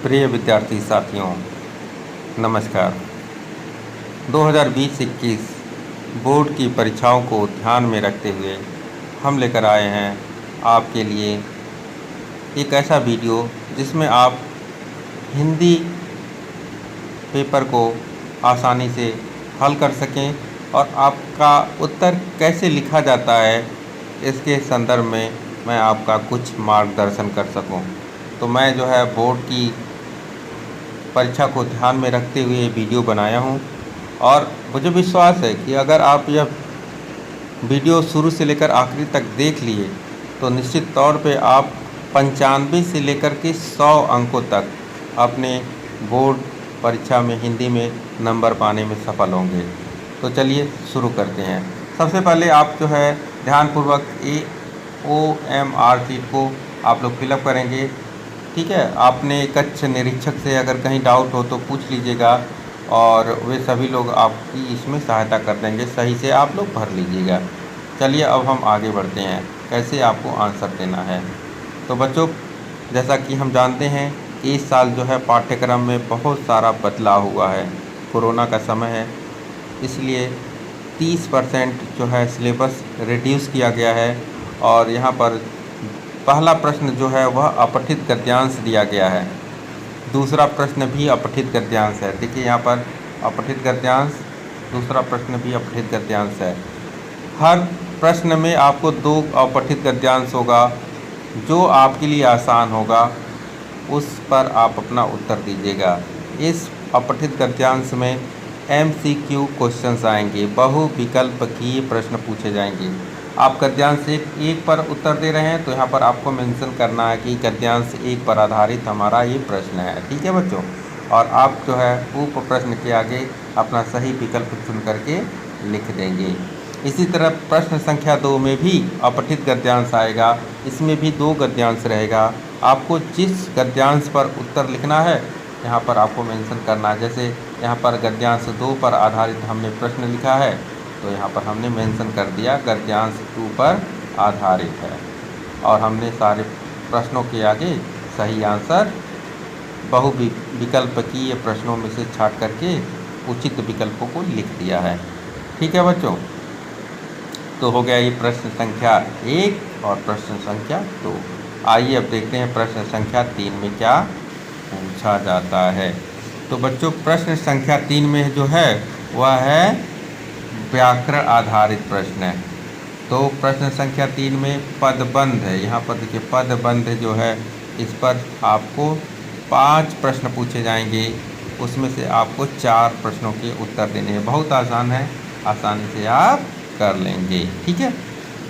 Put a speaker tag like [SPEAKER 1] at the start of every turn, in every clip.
[SPEAKER 1] प्रिय विद्यार्थी साथियों, नमस्कार। 2020-21 बोर्ड की परीक्षाओं को ध्यान में रखते हुए हम लेकर आए हैं आपके लिए एक ऐसा वीडियो जिसमें आप हिंदी पेपर को आसानी से हल कर सकें और आपका उत्तर कैसे लिखा जाता है इसके संदर्भ में मैं आपका कुछ मार्गदर्शन कर सकूं। तो मैं जो है बोर्ड की परीक्षा को ध्यान में रखते हुए ये वीडियो बनाया हूँ और मुझे विश्वास है कि अगर आप यह वीडियो शुरू से लेकर आखिरी तक देख लिए तो निश्चित तौर पे आप 95 से लेकर के 100 अंकों तक अपने बोर्ड परीक्षा में हिंदी में नंबर पाने में सफल होंगे। तो चलिए शुरू करते हैं। सबसे पहले आप जो है ध्यानपूर्वक AOMR शीट को आप लोग फिलअप करेंगे। ठीक है, आपने कक्ष निरीक्षक से अगर कहीं डाउट हो तो पूछ लीजिएगा और वे सभी लोग आपकी इसमें सहायता कर देंगे। सही से आप लोग भर लीजिएगा। चलिए अब हम आगे बढ़ते हैं कैसे आपको आंसर देना है। तो बच्चों, जैसा कि हम जानते हैं कि इस साल जो है पाठ्यक्रम में बहुत सारा बदलाव हुआ है। कोरोना का समय है, इसलिए 30% जो है सिलेबस रिड्यूस किया गया है और यहाँ पर पहला प्रश्न जो है वह अपठित गद्यांश दिया गया है। दूसरा प्रश्न भी अपठित गद्यांश है। देखिए यहाँ पर अपठित गद्यांश, दूसरा प्रश्न भी अपठित गद्यांश है। हर प्रश्न में आपको 2 अपठित गद्यांश होगा। जो आपके लिए आसान होगा उस पर आप अपना उत्तर दीजिएगा। इस अपठित गद्यांश में MCQ क्वेश्चंस आएंगे, बहु विकल्पकीय प्रश्न पूछे जाएंगे। आप गद्यांश एक पर उत्तर दे रहे हैं तो यहाँ पर आपको मेंशन करना है कि गद्यांश 1 पर आधारित हमारा ये प्रश्न है। ठीक है बच्चों, और आप जो है उप प्रश्न के आगे अपना सही विकल्प चुन करके लिख देंगे। इसी तरह प्रश्न संख्या 2 में भी अपठित गद्यांश आएगा। इसमें भी 2 गद्यांश रहेगा। आपको जिस गद्यांश पर उत्तर लिखना है यहाँ पर आपको मेंशन करना है। जैसे यहाँ पर गद्यांश 2 पर आधारित हमने प्रश्न लिखा है तो यहाँ पर हमने मेंशन कर दिया गद्यांश 2 पर आधारित है और हमने सारे प्रश्नों के आगे सही आंसर बहु विकल्पकीय प्रश्नों में से छांट करके उचित विकल्पों को लिख दिया है। ठीक है बच्चों, तो हो गया ये प्रश्न संख्या 1 और प्रश्न संख्या 2। आइए अब देखते हैं प्रश्न संख्या 3 में क्या पूछा जाता है। तो बच्चों, प्रश्न संख्या 3 में जो है वह है व्याकरण आधारित प्रश्न है। तो प्रश्न संख्या 3 में पदबंध है। यहाँ पर देखिए पदबंध जो है इस पर आपको 5 प्रश्न पूछे जाएंगे। उसमें से आपको 4 प्रश्नों के उत्तर देने हैं। बहुत आसान है, आसानी से आप कर लेंगे। ठीक है,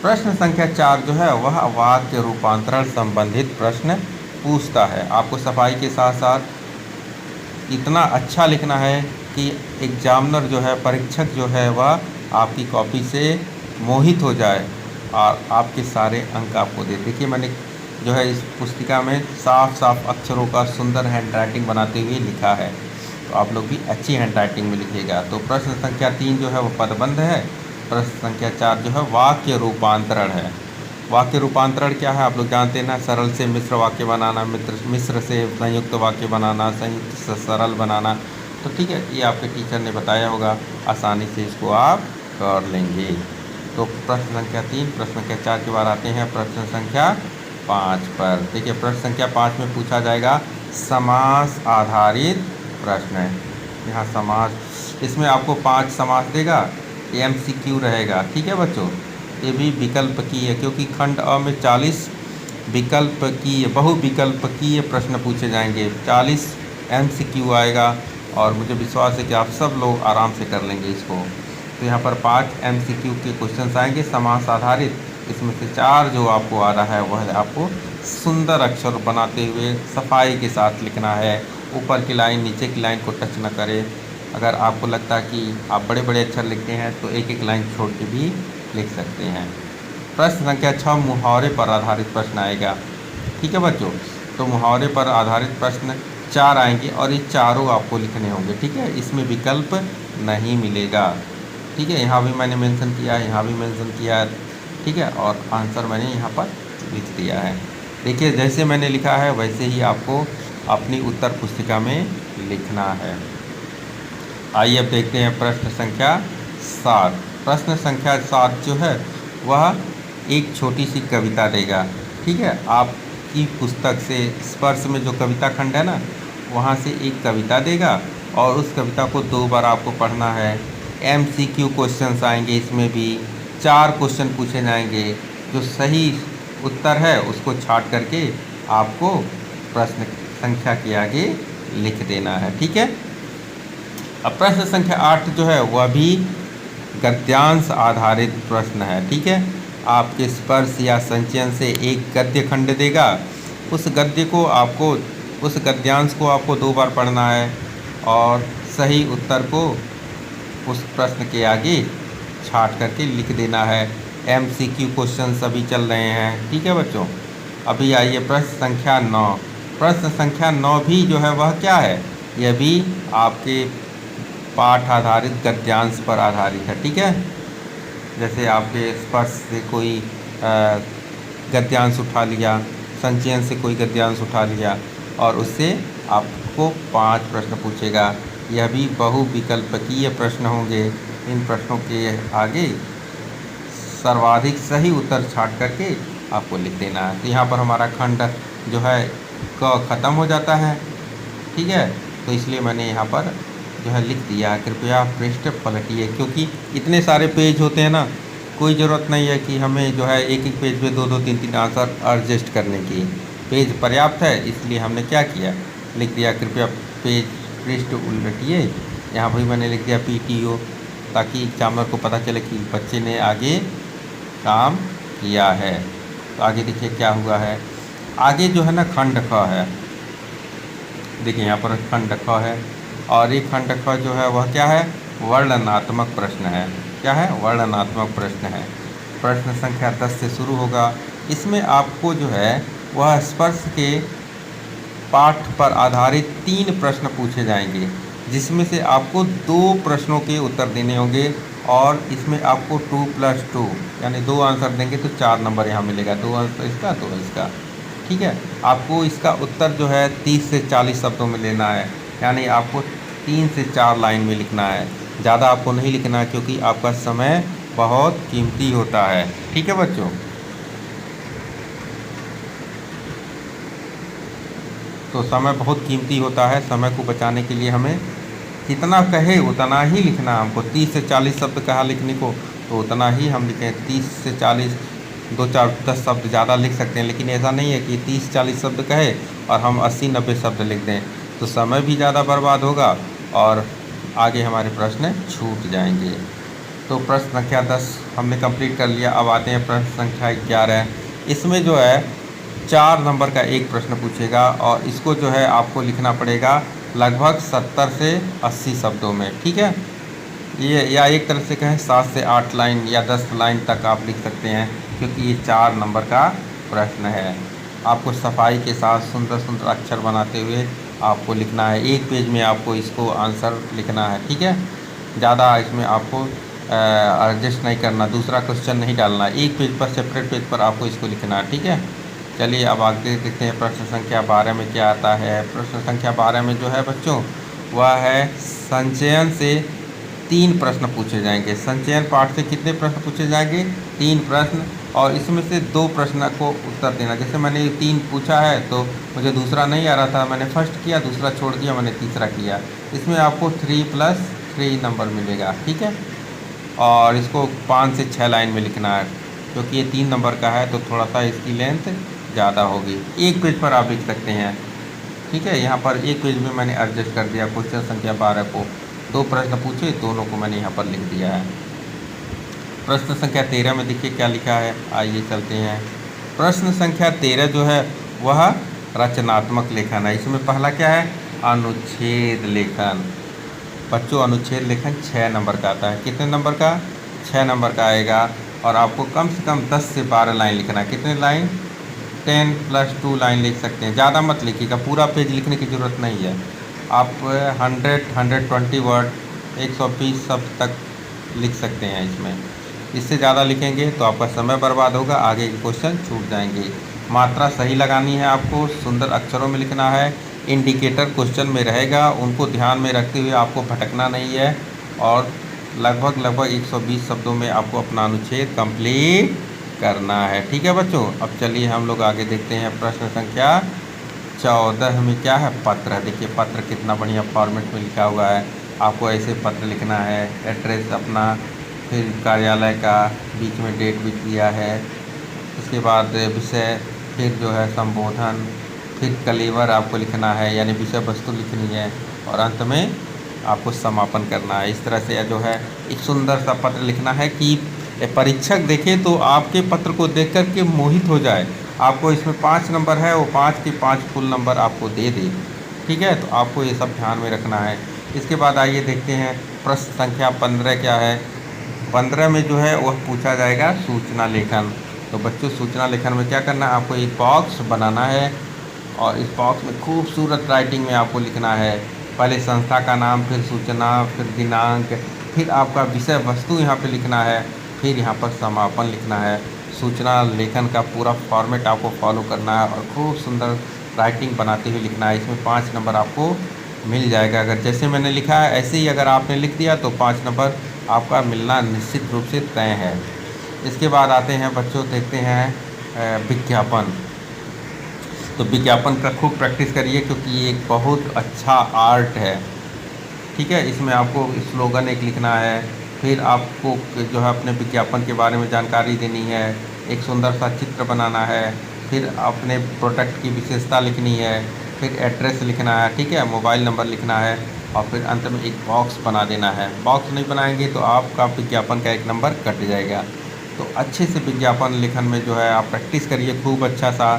[SPEAKER 1] प्रश्न संख्या 4 जो है वह वाक्य रूपांतरण संबंधित प्रश्न पूछता है। आपको सफाई के साथ साथ इतना अच्छा लिखना है कि एग्जामिनर जो है, परीक्षक जो है वह आपकी कॉपी से मोहित हो जाए और आपके सारे अंक आपको दे। देखिए मैंने जो है इस पुस्तिका में साफ साफ अक्षरों का सुंदर हैंडराइटिंग बनाते हुए लिखा है, तो आप लोग भी अच्छी हैंडराइटिंग में लिखिएगा। तो प्रश्न संख्या 3 जो है वो पदबंध है। प्रश्न संख्या 4 जो है वाक्य रूपांतरण है। वाक्य रूपांतरण क्या है आप लोग जानते हैं ना, सरल से मिश्र वाक्य बनाना, मिश्र से संयुक्त वाक्य बनाना, संयुक्त से सरल बनाना। तो ठीक है, ये आपके टीचर ने बताया होगा, आसानी से इसको आप कर लेंगे। तो प्रश्न संख्या 3, प्रश्न संख्या 4 के बाद आते हैं प्रश्न संख्या 5 पर। देखिए प्रश्न संख्या 5 में पूछा जाएगा समास आधारित प्रश्न है। यहाँ समास, इसमें आपको 5 समास देगा, MCQ रहेगा। ठीक है बच्चों, ये भी विकल्पकीय है क्योंकि खंड अ में 40 विकल्पकीय बहु विकल्पकीय प्रश्न पूछे जाएंगे, 40 MCQ आएगा और मुझे विश्वास है कि आप सब लोग आराम से कर लेंगे इसको। तो यहाँ पर 5 MCQ के क्वेश्चन आएंगे समास आधारित। इसमें से 4 जो आपको आ रहा है वह आपको सुंदर अक्षर बनाते हुए सफाई के साथ लिखना है। ऊपर की लाइन नीचे की लाइन को टच न करे। अगर आपको लगता है कि आप बड़े बड़े अक्षर लिखते हैं तो एक एक लाइन छोड़ के भी लिख सकते हैं। प्रश्न संख्या 6 मुहावरे पर आधारित प्रश्न आएगा। ठीक है बच्चों, तो मुहावरे पर आधारित प्रश्न 4 आएंगे और ये चारों आपको लिखने होंगे। ठीक है, इसमें विकल्प नहीं मिलेगा। ठीक है, यहाँ भी मैंने मेंशन किया है, यहाँ भी मेंशन किया है। ठीक है, और आंसर मैंने यहाँ पर लिख दिया है। देखिए जैसे मैंने लिखा है वैसे ही आपको अपनी उत्तर पुस्तिका में लिखना है। आइए अब देखते हैं प्रश्न संख्या 7। प्रश्न संख्या 7 जो है वह एक छोटी सी कविता देगा। ठीक है, आपकी पुस्तक से स्पर्श में जो कविता खंड है ना, वहाँ से एक कविता देगा और उस कविता को 2 बार आपको पढ़ना है। MCQ क्वेश्चंस आएंगे, इसमें भी 4 क्वेश्चन पूछे जाएंगे। जो सही उत्तर है उसको छांट करके आपको प्रश्न संख्या के आगे लिख देना है। ठीक है, अब प्रश्न संख्या 8 जो है वह भी गद्यांश आधारित प्रश्न है। ठीक है, आपके स्पर्श या संचयन से एक गद्य खंड देगा, उस गद्यांश को आपको 2 बार पढ़ना है और सही उत्तर को उस प्रश्न के आगे छांट करके लिख देना है। MCQ क्वेश्चन सभी चल रहे हैं। ठीक है बच्चों, अभी आइए प्रश्न संख्या 9। प्रश्न संख्या 9 भी जो है वह क्या है, यह भी आपके पाठ आधारित गद्यांश पर आधारित है। ठीक है, जैसे आपके स्पर्श से कोई गद्यांश उठा लिया, संचयन से कोई गद्यांश उठा लिया और उससे आपको 5 प्रश्न पूछेगा। यह भी बहुविकल्पकीय प्रश्न होंगे। इन प्रश्नों के आगे सर्वाधिक सही उत्तर छांट करके आपको लिख देना है। तो यहाँ पर हमारा खंड जो है क ख़त्म हो जाता है। ठीक है, तो इसलिए मैंने यहाँ पर जो है लिख दिया। कृपया पृष्ठ पलटिए, क्योंकि इतने सारे पेज होते हैं ना, कोई ज़रूरत नहीं है कि हमें जो है एक एक पेज पे 2-2 3-3 आंसर एडजस्ट करने की। पेज पर्याप्त है, इसलिए हमने क्या किया, लिख दिया कृपया पृष्ठ उलटिए। यहाँ भी मैंने लिख दिया PTO, ताकि एग्जामिनर को पता चले कि बच्चे ने आगे काम किया है। तो आगे देखिए क्या हुआ है। आगे जो है ना खंड ख है, देखिए यहाँ पर खंड ख है और ये खंड ख जो है वह क्या है, वर्णनात्मक प्रश्न है। क्या है, वर्णनात्मक प्रश्न है। प्रश्न संख्या 10 से शुरू होगा। इसमें आपको जो है वह स्पर्श के पाठ पर आधारित 3 प्रश्न पूछे जाएंगे, जिसमें से आपको 2 प्रश्नों के उत्तर देने होंगे और इसमें आपको 2+2 यानी 2 आंसर देंगे तो 4 नंबर यहाँ मिलेगा। 2 आंसर इसका, 2 इसका। ठीक है, आपको इसका उत्तर जो है 30 से 40 शब्दों में लेना है, यानी आपको 3 से 4 लाइन में लिखना है। ज़्यादा आपको नहीं लिखना है क्योंकि आपका समय बहुत कीमती होता है। ठीक है बच्चों, तो समय बहुत कीमती होता है। समय को बचाने के लिए हमें जितना कहे उतना ही लिखना। हमको 30 से 40 शब्द कहा लिखने को, तो उतना ही हम लिखें। 30 से 40, 2, 4, 10 शब्द ज़्यादा लिख सकते हैं, लेकिन ऐसा नहीं है कि 30-40 शब्द कहे और हम 80-90 शब्द लिख दें, तो समय भी ज़्यादा बर्बाद होगा और आगे हमारे प्रश्न छूट जाएंगे। तो प्रश्न संख्या 10 हमने कंप्लीट कर लिया। अब आते हैं प्रश्न संख्या 11। इसमें जो है 4 नंबर का एक प्रश्न पूछेगा और इसको जो है आपको लिखना पड़ेगा लगभग 70 से 80 शब्दों में। ठीक है, ये या एक तरह से कहें 7 से 8 लाइन या 10 लाइन तक आप लिख सकते हैं, क्योंकि ये 4 नंबर का प्रश्न है। आपको सफाई के साथ सुंदर सुंदर अक्षर बनाते हुए आपको लिखना है। एक पेज में आपको इसको आंसर लिखना है। ठीक है, ज़्यादा इसमें आपको एडजस्ट नहीं करना, दूसरा क्वेश्चन नहीं डालना। एक पेज पर, सेपरेट पेज पर आपको इसको लिखना है। ठीक है, चलिए अब आगे देखते हैं प्रश्न संख्या 12 में क्या आता है। प्रश्न संख्या 12 में जो है बच्चों वह है संचयन से 3 प्रश्न पूछे जाएंगे। संचयन पाठ से कितने प्रश्न पूछे जाएंगे, 3 प्रश्न, और इसमें से 2 प्रश्न को उत्तर देना। जैसे मैंने 3 पूछा है तो मुझे दूसरा नहीं आ रहा था, मैंने फर्स्ट किया, दूसरा छोड़ दिया, मैंने तीसरा किया। इसमें आपको 3+3 नंबर मिलेगा। ठीक है, और इसको 5 से 6 लाइन में लिखना है, क्योंकि ये 3 नंबर का है तो थोड़ा सा इसकी लेंथ ज़्यादा होगी। एक पेज पर आप लिख सकते हैं। ठीक है, यहाँ पर एक पेज में मैंने एडजस्ट कर दिया। क्वेश्चन संख्या 12 को 2 प्रश्न पूछे, दोनों को मैंने यहाँ पर लिख दिया है। प्रश्न संख्या 13 में देखिए क्या लिखा है, आइए चलते हैं। प्रश्न संख्या 13 जो है वह रचनात्मक लेखन है। इसमें पहला क्या है, अनुच्छेद लेखन। बच्चों अनुच्छेद लेखन 6 नंबर का आता है। कितने नंबर का, 6 नंबर का आएगा और आपको कम से कम 10 से 12 लाइन लिखना है। कितने लाइन, 10+2 लाइन लिख सकते हैं। ज़्यादा मत लिखिएगा, पूरा पेज लिखने की ज़रूरत नहीं है। आप 100-120 वर्ड, 120 शब्द तक लिख सकते हैं इसमें। इससे ज़्यादा लिखेंगे तो आपका समय बर्बाद होगा, आगे के क्वेश्चन छूट जाएंगे। मात्रा सही लगानी है आपको, सुंदर अक्षरों में लिखना है, इंडिकेटर क्वेश्चन में रहेगा, उनको ध्यान में रखते हुए आपको भटकना नहीं है और लगभग 120 शब्दों में आपको अपना अनुच्छेद कंप्लीट करना है। ठीक है बच्चों, अब चलिए हम लोग आगे देखते हैं प्रश्न संख्या 14 में क्या है, पत्र। देखिए पत्र कितना बढ़िया फॉर्मेट में लिखा हुआ है। आपको ऐसे पत्र लिखना है, एड्रेस अपना, फिर कार्यालय का, बीच में डेट भी दिया है, उसके बाद विषय, फिर जो है संबोधन, फिर कलेवर आपको लिखना है यानी विषय वस्तु लिखनी है, और अंत में आपको समापन करना है। इस तरह से जो है एक सुंदर सा पत्र लिखना है कि परीक्षक देखे तो आपके पत्र को देख कर के मोहित हो जाए। आपको इसमें 5 नंबर है, वो 5 के 5 फुल नंबर आपको दे दे। ठीक है, तो आपको ये सब ध्यान में रखना है। इसके बाद आइए देखते हैं प्रश्न संख्या 15 क्या है। 15 में जो है वह पूछा जाएगा सूचना लेखन। तो बच्चों सूचना लेखन में क्या करना है, आपको एक बॉक्स बनाना है और इस बॉक्स में खूबसूरत राइटिंग में आपको लिखना है पहले संस्था का नाम, फिर सूचना, फिर दिनांक, फिर आपका विषय वस्तु यहाँ पे लिखना है, फिर यहाँ पर समापन लिखना है। सूचना लेखन का पूरा फॉर्मेट आपको फॉलो करना है और खूब सुंदर राइटिंग बनाते हुए लिखना है। इसमें 5 नंबर आपको मिल जाएगा। अगर जैसे मैंने लिखा है ऐसे ही अगर आपने लिख दिया तो 5 नंबर आपका मिलना निश्चित रूप से तय है। इसके बाद आते हैं बच्चों, देखते हैं विज्ञापन। तो विज्ञापन का खूब प्रैक्टिस करिए क्योंकि ये एक बहुत अच्छा आर्ट है। ठीक है, इसमें आपको स्लोगन एक लिखना है, फिर आपको जो है अपने विज्ञापन के बारे में जानकारी देनी है, एक सुंदर सा चित्र बनाना है, फिर अपने प्रोडक्ट की विशेषता लिखनी है, फिर एड्रेस लिखना है, ठीक है, मोबाइल नंबर लिखना है, और फिर अंत में एक बॉक्स बना देना है। बॉक्स नहीं बनाएंगे तो आपका विज्ञापन का एक नंबर कट जाएगा। तो अच्छे से विज्ञापन लेखन में जो है आप प्रैक्टिस करिए खूब अच्छा सा,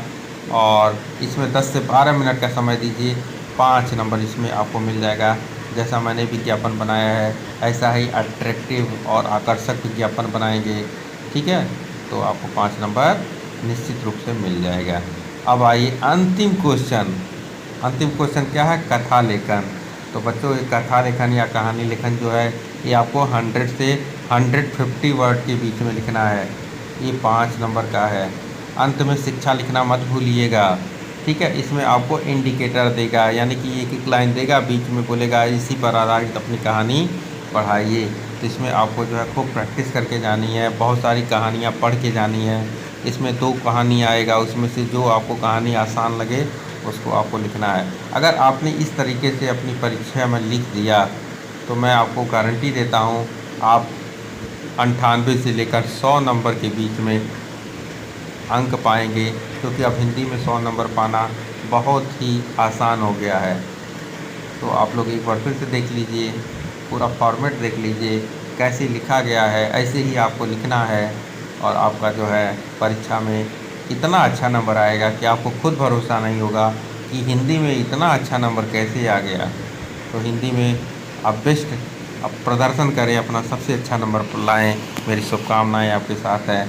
[SPEAKER 1] और इसमें 10 से 12 मिनट का समय दीजिए। 5 नंबर इसमें आपको मिल जाएगा। जैसा मैंने विज्ञापन बनाया है ऐसा ही अट्रैक्टिव और आकर्षक विज्ञापन बनाएंगे, ठीक है, तो आपको 5 नंबर निश्चित रूप से मिल जाएगा। अब आइए अंतिम क्वेश्चन। अंतिम क्वेश्चन क्या है, कथा लेखन। तो बच्चों ये कथा लेखन या कहानी लेखन जो है ये आपको 100 से 150 वर्ड के बीच में लिखना है। ये 5 नंबर का है। अंत में शिक्षा लिखना मत भूलिएगा, ठीक है। इसमें आपको इंडिकेटर देगा, यानी कि एक लाइन देगा, बीच में बोलेगा इसी पर आधारित अपनी कहानी पढ़ाइए। तो इसमें आपको जो है खूब प्रैक्टिस करके जानी है, बहुत सारी कहानियाँ पढ़ के जानी है। इसमें 2 कहानी आएगा, उसमें से जो आपको कहानी आसान लगे उसको आपको लिखना है। अगर आपने इस तरीके से अपनी परीक्षा में लिख दिया तो मैं आपको गारंटी देता हूँ आप 98 से लेकर 100 नंबर के बीच में अंक पाएंगे, क्योंकि अब हिंदी में 100 नंबर पाना बहुत ही आसान हो गया है। तो आप लोग एक बार फिर से देख लीजिए, पूरा फॉर्मेट देख लीजिए कैसे लिखा गया है, ऐसे ही आपको लिखना है और आपका जो है परीक्षा में इतना अच्छा नंबर आएगा कि आपको खुद भरोसा नहीं होगा कि हिंदी में इतना अच्छा नंबर कैसे आ गया। तो हिंदी में आप बेस्ट आप प्रदर्शन करें, अपना सबसे अच्छा नंबर लाएँ। मेरी शुभकामनाएँ आपके साथ है।